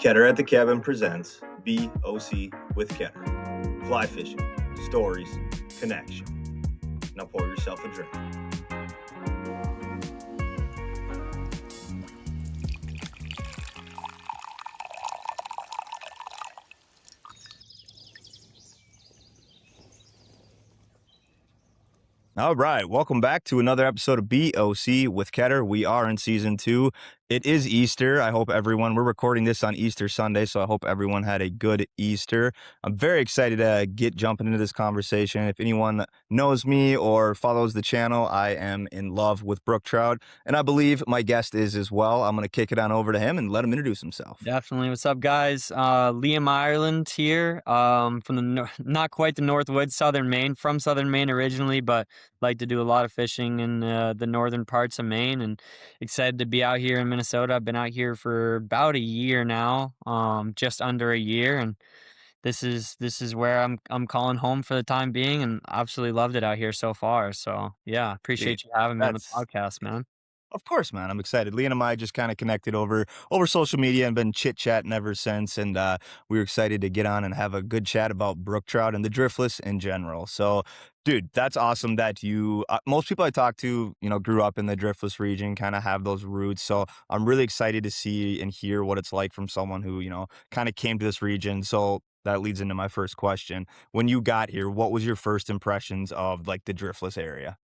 Ketter at the Cabin presents B.O.C. with Ketter. Fly fishing, stories, connection. Now pour yourself a drink. All right, welcome back to another episode of B.O.C. with Ketter. We are in season 2. It is Easter. We're recording this on Easter Sunday, so I hope everyone had a good Easter. I'm very excited to get jumping into this conversation. If anyone knows me or follows the channel, I am in love with Brook Trout, and I believe my guest is as well. I'm going to kick it on over to him and let him introduce himself. Definitely. What's up, guys? Liam Ireland here, from the not quite the Northwoods, Southern Maine, from Southern Maine originally, but like to do a lot of fishing in the northern parts of Maine, and excited to be out here in Minnesota. I've been out here for about a year now, just under a year, and this is where I'm calling home for the time being, and absolutely loved it out here so far. So yeah, Dude, appreciate you having me on the that's podcast, man. Of course, man. I'm excited. Leah and I just kind of connected over social media and been chit-chatting ever since. And we were excited to get on and have a good chat about brook trout and the driftless in general. So, dude, that's awesome that you most people I talk to, grew up in the driftless region, kind of have those roots. So I'm really excited to see and hear what it's like from someone who, kind of came to this region. So that leads into my first question. When you got here, what was your first impressions of like the driftless area?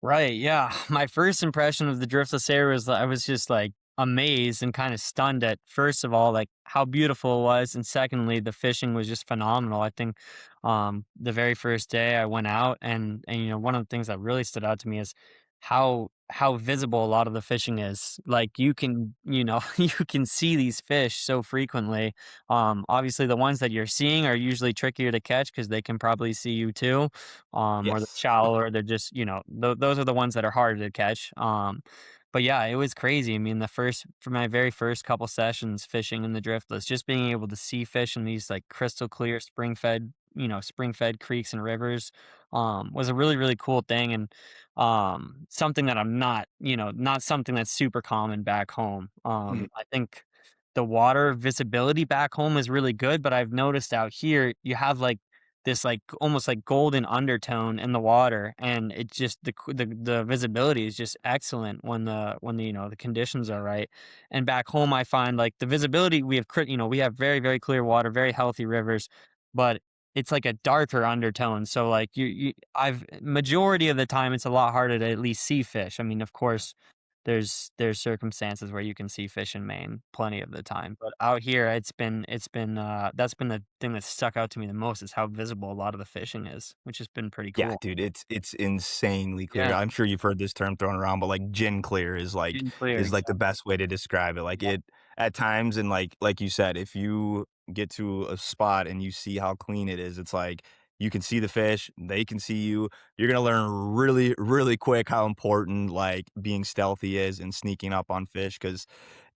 Right, yeah. My first impression of the driftless area was I was just like amazed and kind of stunned at first of all like how beautiful it was, and secondly the fishing was just phenomenal. I think the very first day I went out, and one of the things that really stood out to me is how visible a lot of the fishing is. Like you can, you can see these fish so frequently. Obviously the ones that you're seeing are usually trickier to catch because they can probably see you too, or they're Yes. shallow, or they're just, those are the ones that are harder to catch. But yeah, it was crazy. I mean, for my very first couple sessions fishing in the driftless, just being able to see fish in these like crystal clear spring fed creeks and rivers, was a really, really cool thing. And something that I'm not, not something that's super common back home. I think the water visibility back home is really good, but I've noticed out here you have like this like almost like golden undertone in the water, and it just the visibility is just excellent when the the conditions are right. And back home I find like the visibility, we have very, very clear water, very healthy rivers, but it's like a darker undertone. So like I've majority of the time it's a lot harder to at least see fish. I mean, of course, there's circumstances where you can see fish in Maine plenty of the time, but out here it's been that's been the thing that stuck out to me the most, is how visible a lot of the fishing is, which has been pretty Yeah, cool. dude, it's insanely clear. Yeah, I'm sure you've heard this term thrown around, but like gin clear is like getting clear, is like the exactly. best way to describe it. Like Yeah, it at times, and like you said, if you get to a spot and you see how clean it is, it's like you can see the fish, they can see you. You're gonna learn really, really quick how important like being stealthy is and sneaking up on fish. Because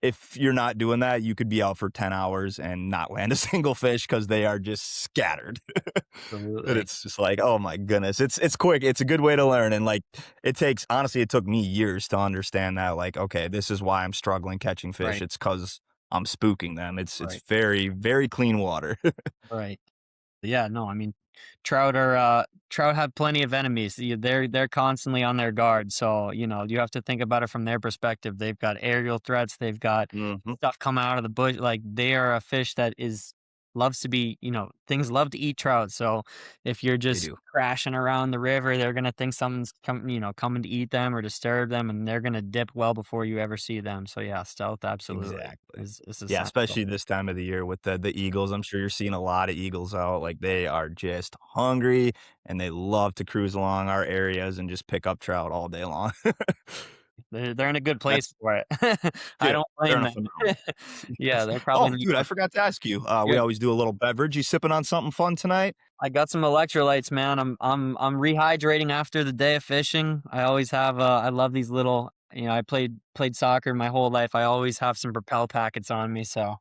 if you're not doing that, you could be out for 10 hours and not land a single fish because they are just scattered. And absolutely. it's just like, oh my goodness. It's quick. It's a good way to learn. And like it took me years to understand that, like, okay, this is why I'm struggling catching fish. Right, It's because I'm spooking them. It's right, very, very clean water. right. Yeah, no, I mean, trout have plenty of enemies. They're constantly on their guard, so you have to think about it from their perspective. They've got aerial threats. They've got Hmm. stuff come out of the bush. Like they are a fish that loves to be. Things love to eat trout. So if you're They just do. crashing around the river, they're gonna think something's coming to eat them or disturb them, and they're gonna dip well before you ever see them. So yeah, stealth absolutely Exactly. is Yeah, essential. especially this time of the year with the eagles. I'm sure you're seeing a lot of eagles out. Like they are just hungry and they love to cruise along our areas and just pick up trout all day long. They're in a good place That's for it. I Dude, don't they're blame in a them. phenomenal Yeah, they're probably Oh, gonna dude, I forgot to ask you, we yeah, always do a little beverage. You sipping on something fun tonight? I got some electrolytes, man. I'm rehydrating after the day of fishing. I always have, I love these little, I played soccer my whole life. I always have some Propel packets on me, so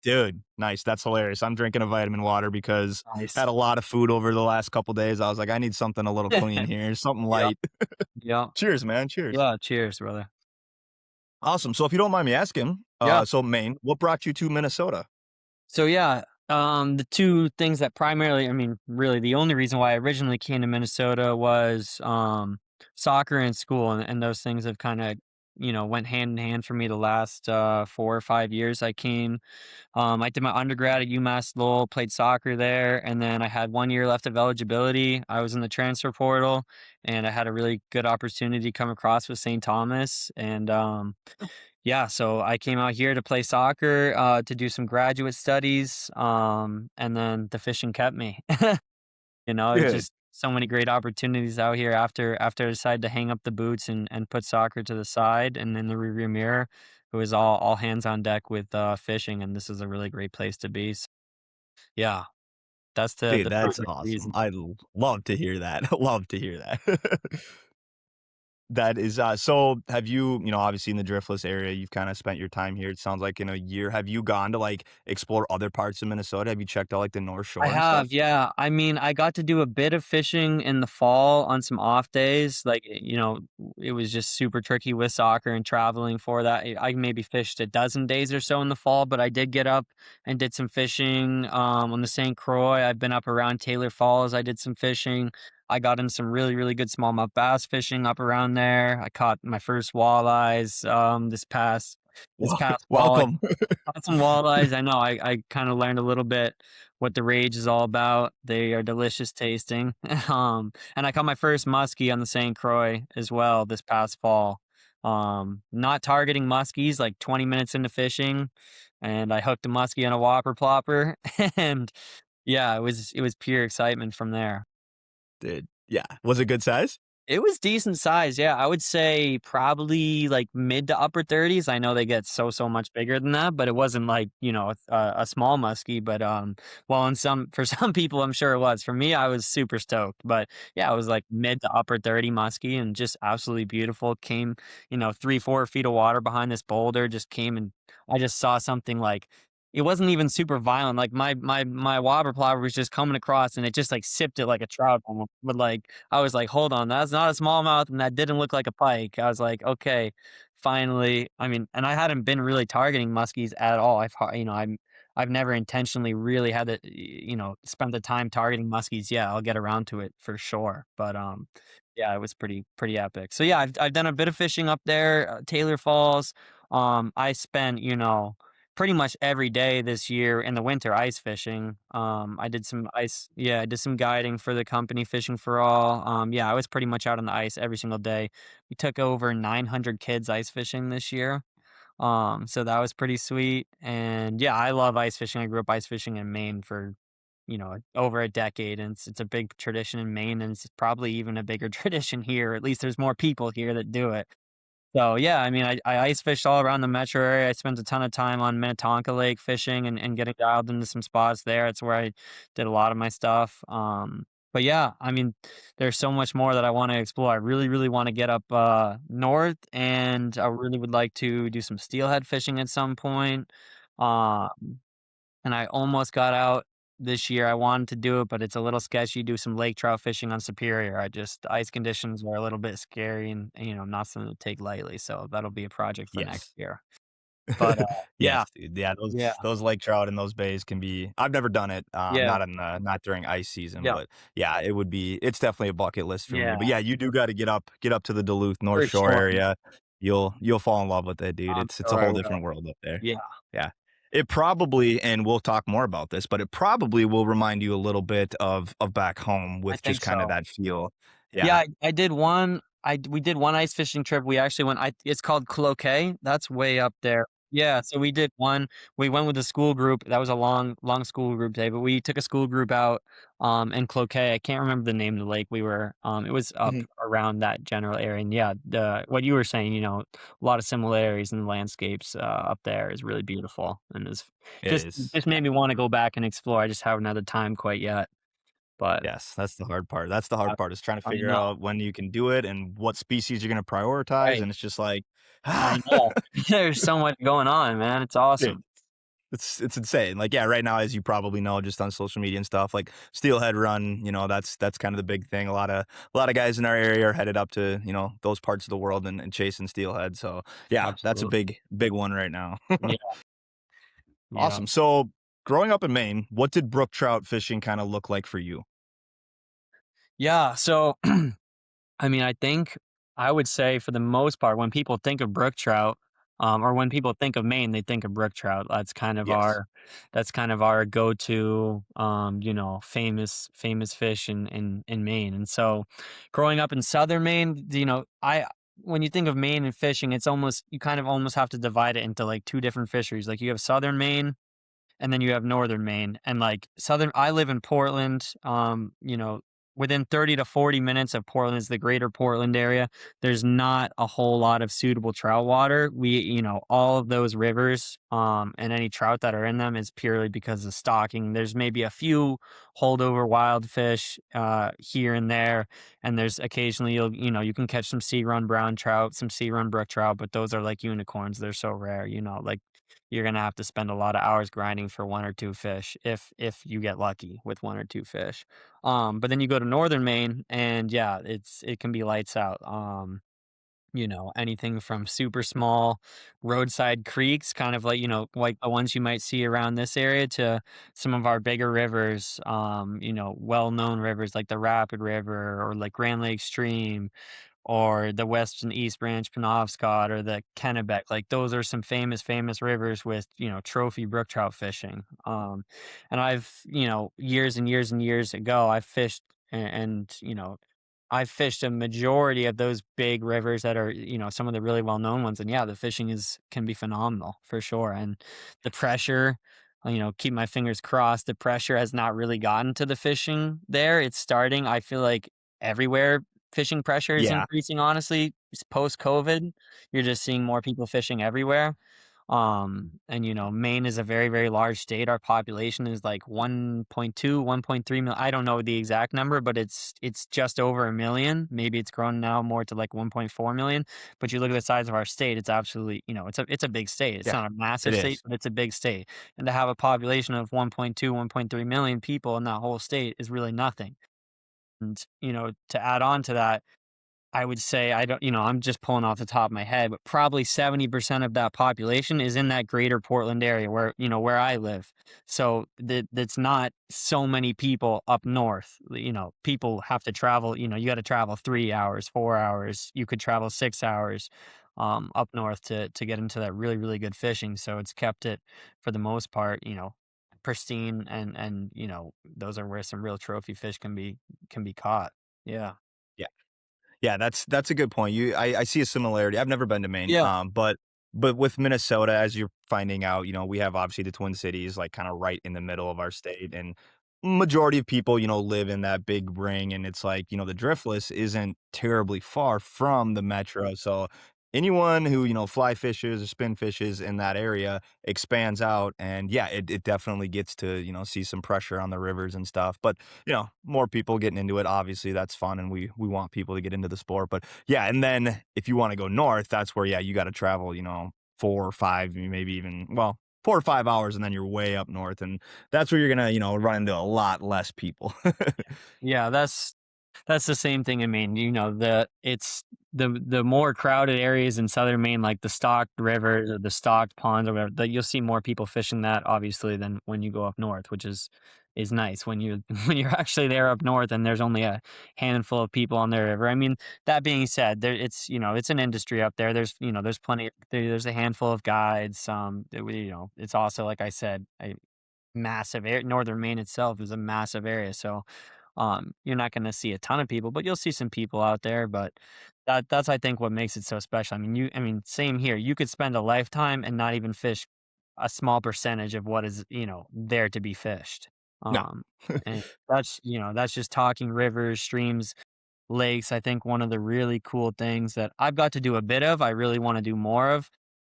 Dude, nice, that's hilarious. I'm drinking a vitamin water because had nice. a lot of food over the last couple days. I was like, "I need something a little clean here, something Yep, light." yep. Cheers, man, cheers. Yeah, cheers, brother. Awesome, so if you don't mind me asking, Yeah. so Maine, what brought you to Minnesota? So yeah, the two things that primarily, I mean, really the only reason why I originally came to Minnesota was soccer and school, and those things have kind of, went hand in hand for me the last 4 or 5 years. I did my undergrad at UMass Lowell, played soccer there, and then I had 1 year left of eligibility. I was in the transfer portal, and I had a really good opportunity come across with St. Thomas, and yeah, so I came out here to play soccer, to do some graduate studies, and then the fishing kept me. It's Good. just so many great opportunities out here after I decided to hang up the boots and put soccer to the side and in the rearview mirror. It was all hands on deck with fishing, and this is a really great place to be. Yeah, that's Dude, the that's primary awesome. reason. Love to hear that. Love to hear that. That is, so have you, obviously in the Driftless area, you've kinda spent your time here, it sounds like in a year. Have you gone to, like, explore other parts of Minnesota? Have you checked out, like, the North I Shore and have, stuff? yeah. I mean, I got to do a bit of fishing in the fall on some off days. Like, it was just super tricky with soccer and traveling for that. I maybe fished a dozen days or so in the fall, but I did get up and did some fishing on the St. Croix. I've been up around Taylor Falls. I did some fishing. I got in some really, really good smallmouth bass fishing up around there. I caught my first walleyes this past fall. Welcome. Caught some walleyes. I know I kinda learned a little bit what the rage is all about. They are delicious tasting. And I caught my first muskie on the St. Croix as well this past fall. Not targeting muskies, like 20 minutes into fishing, and I hooked a muskie on a whopper plopper, and yeah, it was pure excitement from there. Dude, yeah. Was it good size? It was decent size, yeah, I would say probably, like, mid to upper 30s. I know they get so much bigger than that, but it wasn't like, a small muskie, but, well, in some for some people, I'm sure it was. For me, I was super stoked, but, yeah, it was, like, mid to upper 30 muskie and just absolutely beautiful. Came, 3, 4 feet of water behind this boulder, just came and I just saw something, like, it wasn't even super violent, like, my wobber plopper was just coming across, and it just, like, sipped it like a trout almost, but, like, I was like, "Hold on, that's not a smallmouth, and that didn't look like a pike." I was like, "Okay, finally." I mean, and I hadn't been really targeting muskies at all. I've never intentionally really had to, spend the time targeting muskies. Yeah, I'll get around to it for sure, but, yeah, it was pretty epic. So, yeah, I've done a bit of fishing up there, Taylor Falls. I spent, pretty much every day this year in the winter ice fishing. I did some guiding for the company Fishing for All. Yeah, I was pretty much out on the ice every single day. We took over 900 kids ice fishing this year. So that was pretty sweet. And yeah, I love ice fishing. I grew up ice fishing in Maine for, over a decade, and it's a big tradition in Maine, and it's probably even a bigger tradition here. At least there's more people here that do it. So, yeah, I mean, I ice fished all around the metro area. I spent a ton of time on Minnetonka Lake fishing and getting dialed into some spots there. It's where I did a lot of my stuff. But yeah, I mean, there's so much more that I want to explore. I really, really want to get up north, and I really would like to do some steelhead fishing at some point. Uh, and I almost got out this year. I wanted to do it, but it's a little sketchy. Do some lake trout fishing on Superior. The ice conditions are a little bit scary and, not something to take lightly. So that'll be a project for next Yes. year. But Yes, yeah, dude. Yeah, yeah, those lake trout in those bays can be. I've never done it, yeah, not during ice season, yeah, but yeah, it's definitely a bucket list for me. yeah, But yeah, you do gotta get up to the Duluth North for Shore sure. area. You'll fall in love with it, dude. I'm It's a sure I whole will. different world up there. Yeah, Yeah. It probably, and we'll talk more about this, but it probably will remind you a little bit of back home I with just think kinda so. that feel. Yeah, Yeah. I did one we did one ice fishing trip. We actually went I it's called Cloquet. That's way up there. Yeah, so we went with a school group. That was a long school group day, but we took a school group out, in Cloquet. I can't remember the name of the lake we were it was up Mhm. around that general area, and yeah, the what you were saying, a lot of similarities in the landscapes, up there is really beautiful, and is It just is. just made me wanna go back and explore. I just haven't had the time quite yet, but Yes, that's the hard part. That's the I hard part is trying to I figure know, out when you can do it and what species you're gonna prioritize, right. and it's just like, I know. There's so much going on, man, it's dude, awesome. it's insane. Like, yeah, right now, as you probably know, just on social media and stuff, like Steelhead Run, that's kind of the big thing. A lot of guys in our area are headed up to, those parts of the world and chasing steelhead. So yeah, that's a Absolutely. big one right now. Yeah, yeah. Awesome. So growing up in Maine, what did brook trout fishing kind of look like for you? Yeah, so I mean, I think I would say for the most part, when people think of brook trout, or when people think of Maine, they think of brook trout. Yes. That's kind of our go-to, famous fish in Maine. And so, growing up in southern Maine, I when you think of Maine and fishing, it's almost you kind of almost have to divide it into like two different fisheries. Like you have southern Maine and then you have northern Maine. And like southern I live in Portland, within 30 to 40 minutes of Portland is the greater Portland area. There's not a whole lot of suitable trout water. All of those rivers, and any trout that are in them is purely because of stocking. There's maybe a few holdover wild fish here and there, and there's occasionally you can catch some sea run brown trout, some sea run brook trout, but those are like unicorns. They're so rare, like you're gonna have to spend a lot of hours grinding for one or two fish if you get lucky with one or two fish. But then you go to northern Maine and yeah, it can be lights out. Anything from super small roadside creeks, kind of like, like the ones you might see around this area to some of our bigger rivers, well-known rivers like the Rapid River or like Grand Lake Stream or the West and East Branch Penobscot or the Kennebec. Like those are some famous rivers with, trophy brook trout fishing. And years and years and years ago, I fished I fished a majority of those big rivers that are, some of the really well-known ones. And yeah, the fishing can be phenomenal for sure. And the pressure, keep my fingers crossed, the pressure has not really gotten to the fishing there. It's starting. I feel like everywhere fishing pressure is Yeah. increasing, honestly. Post COVID, you're just seeing more people fishing everywhere. And Maine is a very, very large state. Our population is like 1.2, 1.3 million. I don't know the exact number, but it's just over a million. Maybe it's grown now more to like 1.4 million. But you look at the size of our state, it's absolutely, it's a big state. It's Yeah. not a It massive state, is. but it's a big state. And to have a population of 1.2, 1.3 million people in that whole state is really nothing. And, to add on to that, I would say I don't I'm just pulling off the top of my head, but probably 70% of that population is in that greater Portland area where I live. So that's not so many people up north. People have to travel, you got to travel 3 hours, 4 hours. You could travel 6 hours up north to get into that really, really good fishing. So it's kept it for the most part, pristine and those are where some real trophy fish can be caught. Yeah. Yeah. Yeah, that's a good point. I see a similarity. I've never been to Maine, Yeah. but with Minnesota, as you're finding out, we have obviously the Twin Cities, like kind of right in the middle of our state, and majority of people, live in that big ring, and it's like, the Driftless isn't terribly far from the metro, so anyone who fly fishes or spin fishes in that area expands out, and yeah, it definitely gets to see some pressure on the rivers and stuff, but more people getting into it. Obviously, that's fun, and we want people to get into the sport. But yeah, and then if you want to go north, that's where you got to travel. 4 or 5, maybe even 4 or 5 hours, and then you're way up north, and that's where you're gonna run into a lot less people. Yeah, that's the same thing in Maine. The more crowded areas in southern Maine, like the stocked rivers or the stocked ponds or whatever, that you'll see more people fishing that obviously than when you go up north, which is nice when you when you're actually there up north and there's only a handful of people on the river. I mean, that being said, it's an industry up there. There's plenty there's a handful of guides. It's also like I said, a massive area. Northern Maine itself is a massive area, so you're not gonna see a ton of people, but you'll see some people out there, but that's I think what makes it so special. I mean, same here. You could spend a lifetime and not even fish a small percentage of what is, there to be fished. No. Um, and that's just talking rivers, streams, lakes. I think one of the really cool things that I've got to do a bit of, I really wanna do more of,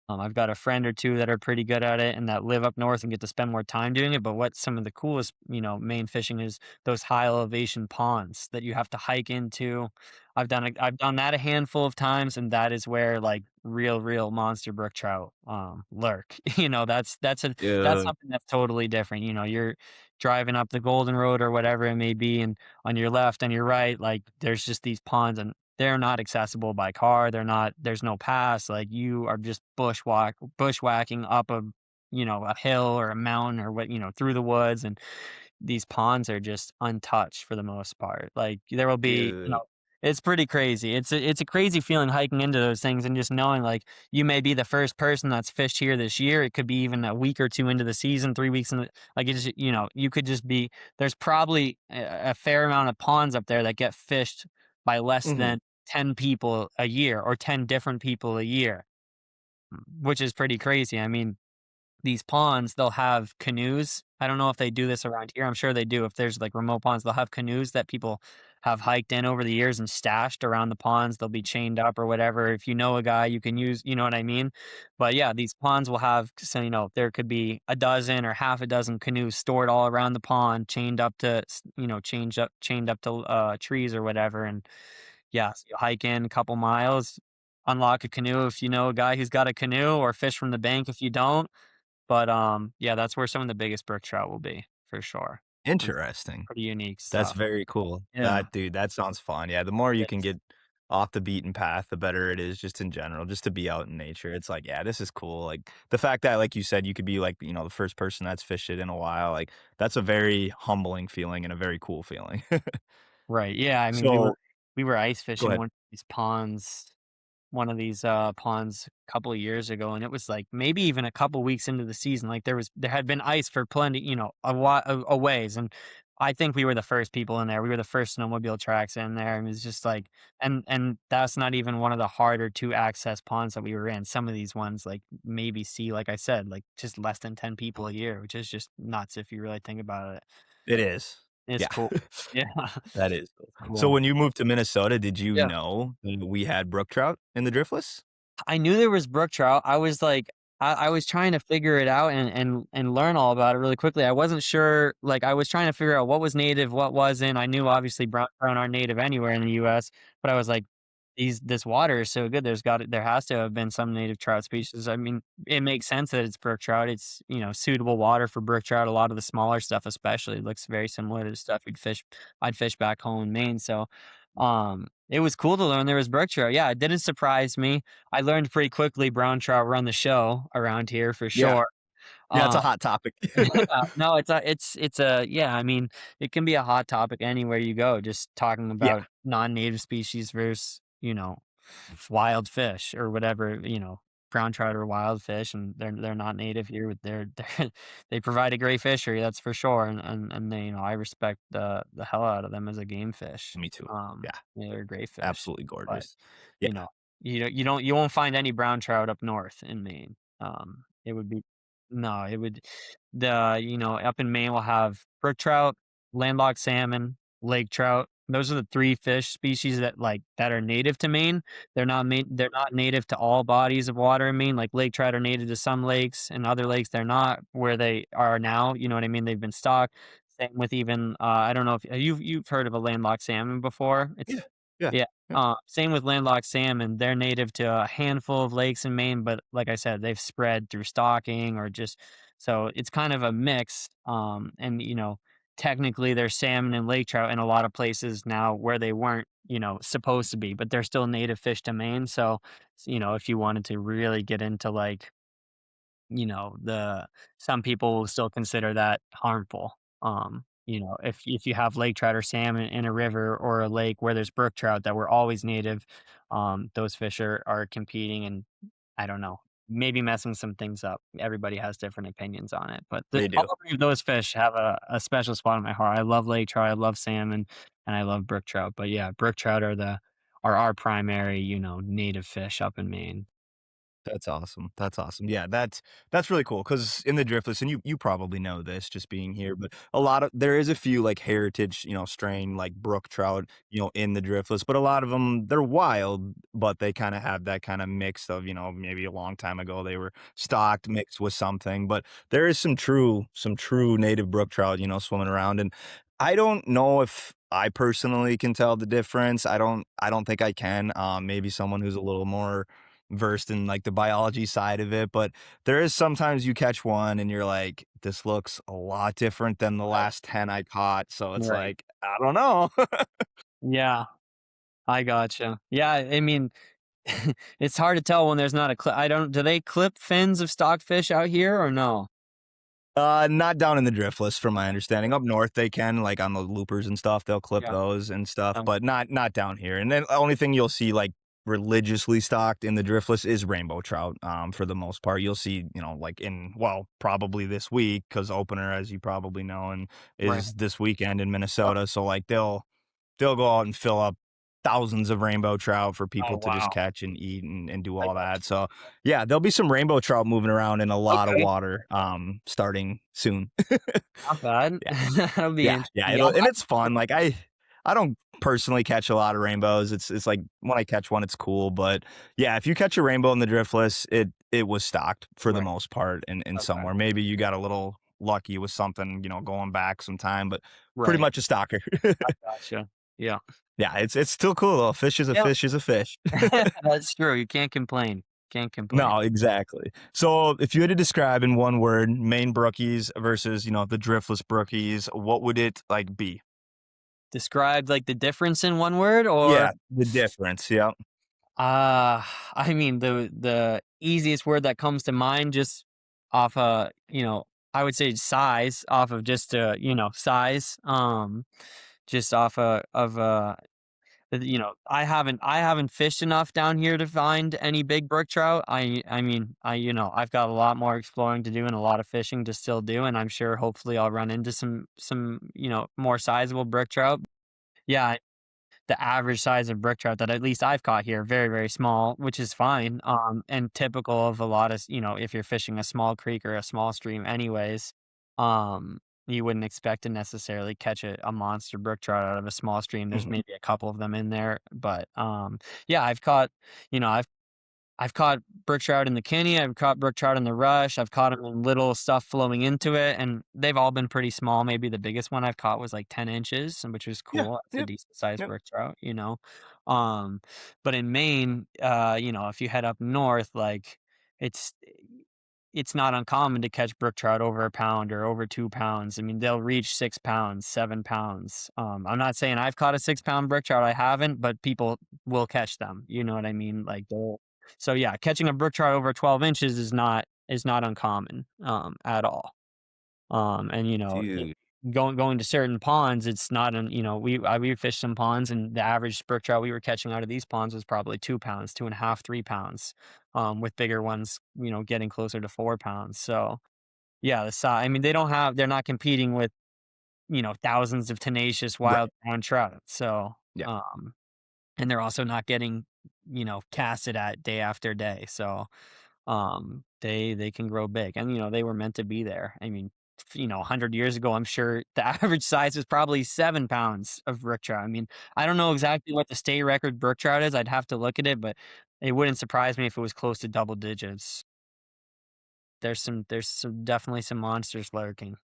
I've got a friend or two that are pretty good at it and that live up north and get to spend more time doing it. But what's some of the coolest, main fishing is those high elevation ponds that you have to hike into. I've done that a handful of times, and that is where like real monster brook trout lurk. That's Yeah. something that's totally different. You're driving up the Golden Road or whatever it may be, and on your left and your right, like there's just these ponds and they're not accessible by car. There's no pass. Like you are just bushwhacking up a a hill or a mountain or through the woods, and these ponds are just untouched for the most part. Like, there will be, Dude. it's pretty crazy. It's a crazy feeling hiking into those things and just knowing, like, you may be the first person that's fished here this year. It could be even a week or 2 into the season, 3 weeks in the like, it's just, you could just be there's probably a fair amount of ponds up there that get fished by less Mhm. than 10 people a year or 10 different people a year, which is pretty crazy. I mean, these ponds, they'll have canoes. I don't know if they do this around here. I'm sure they do. If there's like remote ponds, they'll have canoes that people have hiked in over the years and stashed around the ponds. They'll be chained up or whatever. If you know a guy, you can use, you know what I mean? But yeah, these ponds will have, so, there could be a dozen or half a dozen canoes stored all around the pond, chained up to, chained up to trees or whatever. And yeah, so you hike in a couple miles, unlock a canoe if you know a guy who's got a canoe, or fish from the bank if you don't. But, yeah, that's where some of the biggest brook trout will be, for sure. Some Interesting. pretty unique That's stuff. very cool. Yeah, That dude, that sounds fun. Yeah, the more you it can is. get off the beaten path, the better it is just in general, just to be out in nature. It's like, yeah, this is cool. Like the fact that, like you said, you could be like, the first person that's fished it in a while, like that's a very humbling feeling and a very cool feeling. Right, yeah, I mean, we were So we were ice go fishing ahead. one of these, ponds a couple of years ago, and it was, like, maybe even a couple weeks into the season. Like, there had been ice for plenty, a ways, and I think we were the first people in there. We were the first snowmobile tracks in there, and it was just like, and that's not even one of the harder to access ponds that we were in. Some of these ones, like, maybe see, like I said, like, just less than 10 people a year, which is just nuts if you really think about it. It is. It's Yeah. cool. Yeah. That is cool. It's So cool. when you moved to Minnesota, did you Yeah. know that we had brook trout in the Driftless? I knew there was brook trout. I was like, I was trying to figure it out and learn all about it really quickly. I wasn't sure, like, I was trying to figure out what was native, what wasn't. I knew obviously brown trout aren't native anywhere in the US, but I was like, this water is so good. There has to have been some native trout species. I mean, it makes sense that it's brook trout. It's, suitable water for brook trout. A lot of the smaller stuff especially looks very similar to the stuff I'd fish back home in Maine. So it was cool to learn there was brook trout. Yeah, it didn't surprise me. I learned pretty quickly brown trout run the show around here for Yeah. sure. Yeah, it's Uh, a hot topic. yeah, no, it's a yeah, I mean, it can be a hot topic anywhere you go, just talking Yeah, about non-native species versus, wild fish or whatever, brown trout are wild fish, and they're not native here, but they provide a great fishery, that's for sure, and they, I respect the hell out of them as a game fish. me too. Yeah, Yeah, they're great fish, absolutely but, gorgeous. you Yeah, know, you won't find any brown trout up north in Maine. It would be no, it would up in Maine, we'll have brook trout, landlocked salmon, lake trout. Those are the 3 fish species that are native to Maine. They're not native to all bodies of water in Maine. Like, lake trout are native to some lakes, and other lakes they're not where they are now, you know what I mean? They've been stocked. Same with even, I don't know if you've heard of a landlocked salmon before? yeah, It's yeah, yeah, yeah. same with landlocked salmon. They're native to a handful of lakes in Maine, but like I said, they've spread through stocking or just so it's kind of a mix. And technically there's salmon and lake trout in a lot of places now where they weren't, supposed to be, but they're still native fish to Maine. So, if you wanted to really get into, like, the some people will still consider that harmful. If you have lake trout or salmon in a river or a lake where there's brook trout that were always native, those fish are competing, and I don't know, maybe messing some things up. Everybody has different opinions on it, but They all do. 3 of those fish have a special spot in my heart. I love lake trout, I love salmon, and I love brook trout. But yeah, brook trout are our primary, native fish up in Maine. That's awesome. That's awesome. Yeah, that's really cool because in the Driftless, and you probably know this just being here, but there is a few like heritage, strain like brook trout, in the Driftless, but a lot of them they're wild, but they kind of have that kind of mix of, maybe a long time ago they were stocked mixed with something, but there is some true native brook trout, swimming around, and I don't know if I personally can tell the difference. I don't think I can. Maybe someone who's a little more versed in like the biology side of it, but there is sometimes you catch one and you're like, this looks a lot different than the Right. last 10 I caught. So it's Right. like, I don't know. Yeah, I gotcha. Yeah, I mean, It's hard to tell when there's not a clip. I don't do they clip fins of stockfish out here or no? Not down in the driftless from my understanding. Up north they can, like, on the loopers and stuff, they'll clip Yeah. those and stuff, Um, but not down here, and then the only thing you'll see, like, religiously stocked in the driftless is rainbow trout, for the most part. You'll see, like, probably this week, because opener, as you probably know, and right. is this weekend in Minnesota, so, like, they'll go out and fill up thousands of rainbow trout for Oh, people to just wow. catch and eat and do I all that. got So, yeah, there'll be some rainbow trout moving around in a you. lot of Okay, water, starting soon. not bad. Yeah. That'll be Yeah, interesting. Yeah, it's fun. Like, I don't personally catch a lot of rainbows. It's like when I catch one, it's cool, but yeah, if you catch a rainbow in the driftless, it was stocked for the right, most part in okay, somewhere. Maybe you got a little lucky with something, going back some time, but pretty right. much a stalker. I gotcha. Yeah. Yeah, it's still cool though. Fish is a Yep. fish is a fish. That's true, you can't complain. Can't complain. No, exactly. So if you had to describe in one word Maine brookies versus, the driftless brookies, what would it like be? Describe, like, the difference in one word or Yeah, the difference. Yeah. Uh, I mean, the easiest word that comes to mind just off I would say size, off of just, size, just off I haven't fished enough down here to find any big brook trout. I mean, I've got a lot more exploring to do and a lot of fishing to still do, and I'm sure hopefully I'll run into some, more sizable brook trout. Yeah, the average size of brook trout that at least I've caught here, very, very small, which is fine, and typical of a lot of if you're fishing a small creek or a small stream anyways, um, you wouldn't expect to necessarily catch a monster brook trout out of a small stream. There's Mhm. maybe a couple of them in there, but, yeah, I've caught I've caught brook trout in the Kinney, I've caught brook trout in the Rush, I've caught them in little stuff flowing into it, and they've all been pretty small. Maybe the biggest one I've caught was like 10 inches, which was Yeah. cool. That's a Yep. decent sized Yep. brook trout. Um, but in Maine, if you head up north, like it's it's not uncommon to catch brook trout over a pound or over 2 pounds. I mean, they'll reach 6 pounds, 7 pounds. I'm not saying I've caught a 6 pound brook trout. I haven't, but people will catch them. You know what I mean? Like they'll so yeah, catching a brook trout over 12 inches is not uncommon, at all. And Dude. going to certain ponds, it's not an we fished some ponds, and the average brook trout we were catching out of these ponds was probably 2 pounds, 2.5, 3 pounds, with bigger ones, getting closer to 4 pounds. So yeah, the size. I mean, they're not competing with thousands of tenacious wild Right. brown trout. So Yeah. and they're also not getting casted at day after day. So they can grow big, and they were meant to be there. I mean, 100 years ago, I'm sure the average size was probably 7 pounds of brook trout. I mean, I don't know exactly what the state record brook trout is. I'd have to look at it, but it wouldn't surprise me if it was close to double digits. There's some definitely some monsters lurking.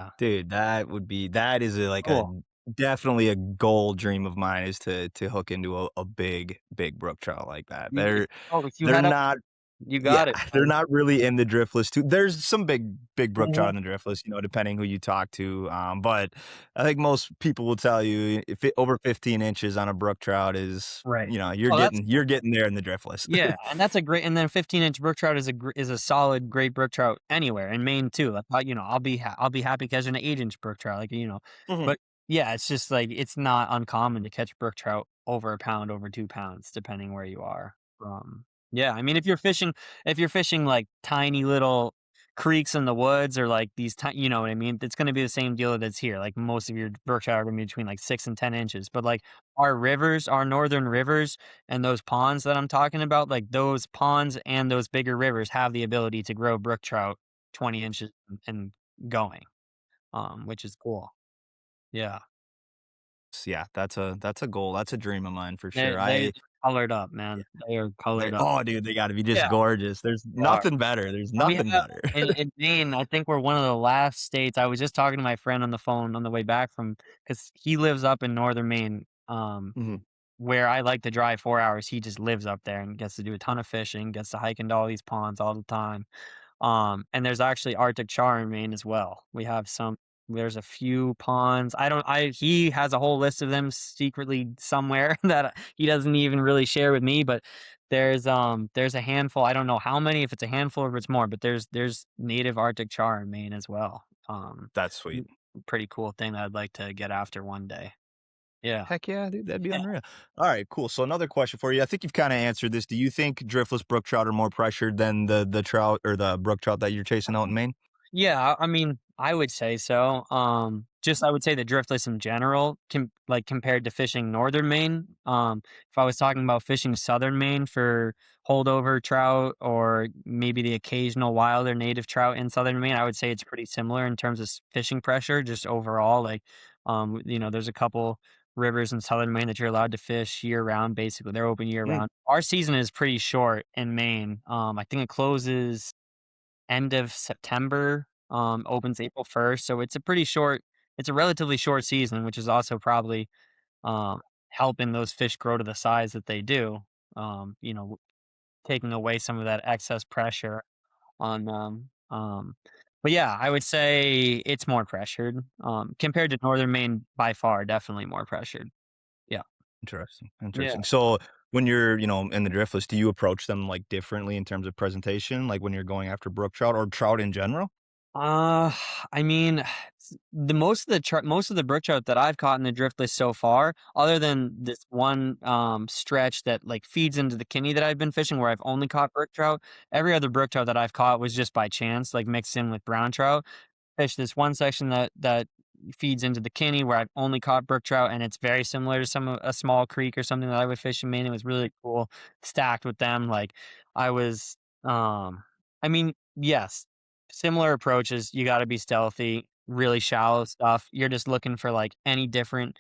Yeah. Dude, that is like a Cool. definitely a goal dream of mine is to hook into a big brook trout like that. If you They're head up, not you yeah, got it, they're man. not really in the driftless too. There's some big brook trout Mhm. in the driftless, depending who you talk to. But I think most people will tell you if over 15 inches on a brook trout is, Right. you're Oh, that's getting there in the driftless. Yeah, and that's a great and then 15-inch brook trout is a solid great brook trout anywhere in Maine too. Like, I'll be happy catching an 8-inch brook trout, Mhm. but yeah, it's just like it's not uncommon to catch brook trout over a pound, over 2 pounds, depending where you are. Yeah, I mean, if you're fishing like tiny little creeks in the woods or like these you know what I mean? It's going to be the same deal that's here. Like most of your brook trout are going to be between like 6 and 10 inches, but like our northern rivers and those ponds that I'm talking about, like those ponds and those bigger rivers have the ability to grow brook trout 20 inches and going, which is cool. Yeah. Yeah, that's a goal. That's a dream of mine for They sure. they colored up, man. They are They colored up. oh, dude, they gotta be just Yeah, gorgeous. There's they are. nothing better. There's And we nothing have better. in Maine, I think we're one of the last states. I was just talking to my friend on the phone on the way back because he lives up in northern Maine, Mhm. where I like to drive 4 hours. He just lives up there and gets to do a ton of fishing, gets to hike into all these ponds all the time. And there's actually Arctic char in Maine as well. There's a few ponds. I don't I He has a whole list of them secretly somewhere that he doesn't even really share with me, but there's a handful, I don't know how many, if it's a handful or if it's more, but there's native Arctic char in Maine as well. That's sweet. Mm, pretty cool thing that I'd like to get after one day. Yeah. Heck yeah, dude, that'd be Yeah. unreal. All right, cool. So another question for you. I think you've kind of answered this. Do you think driftless brook trout are more pressured than the trout or the brook trout that you're chasing out in Maine? Yeah, I mean, I would say so. Just I would say the driftless in general, compared to fishing northern Maine. If I was talking about fishing southern Maine for holdover trout or maybe the occasional wild or native trout in southern Maine, I would say it's pretty similar in terms of fishing pressure, just overall. There's a couple rivers in southern Maine that you're allowed to fish year round. Basically, they're open year Mm, round. Our season is pretty short in Maine. I think it closes end of September, opens April 1st, so it's a relatively short season, which is also probably, um, helping those fish grow to the size that they do, taking away some of that excess pressure on them, but yeah, I would say it's more pressured, compared to Northern Maine by far, definitely more pressured. Yeah. interesting, Yeah. interesting. So when you're, in the driftless, do you approach them like differently in terms of presentation, like when you're going after brook trout or trout in general? Uh, I mean, the most of the brook trout that I've caught in the driftless so far, other than this one stretch that like feeds into the Kinney that I've been fishing, where I've only caught brook trout. Every other brook trout that I've caught was just by chance, like mixed in with brown trout. Fish this one section that feeds into the Kinney where I've only caught brook trout, and it's very similar to a small creek or something that I would fish in Maine. It was really cool, stacked with them. Like I was, I mean, yes, similar approaches. You got to be stealthy. Really shallow stuff. You're just looking for like any different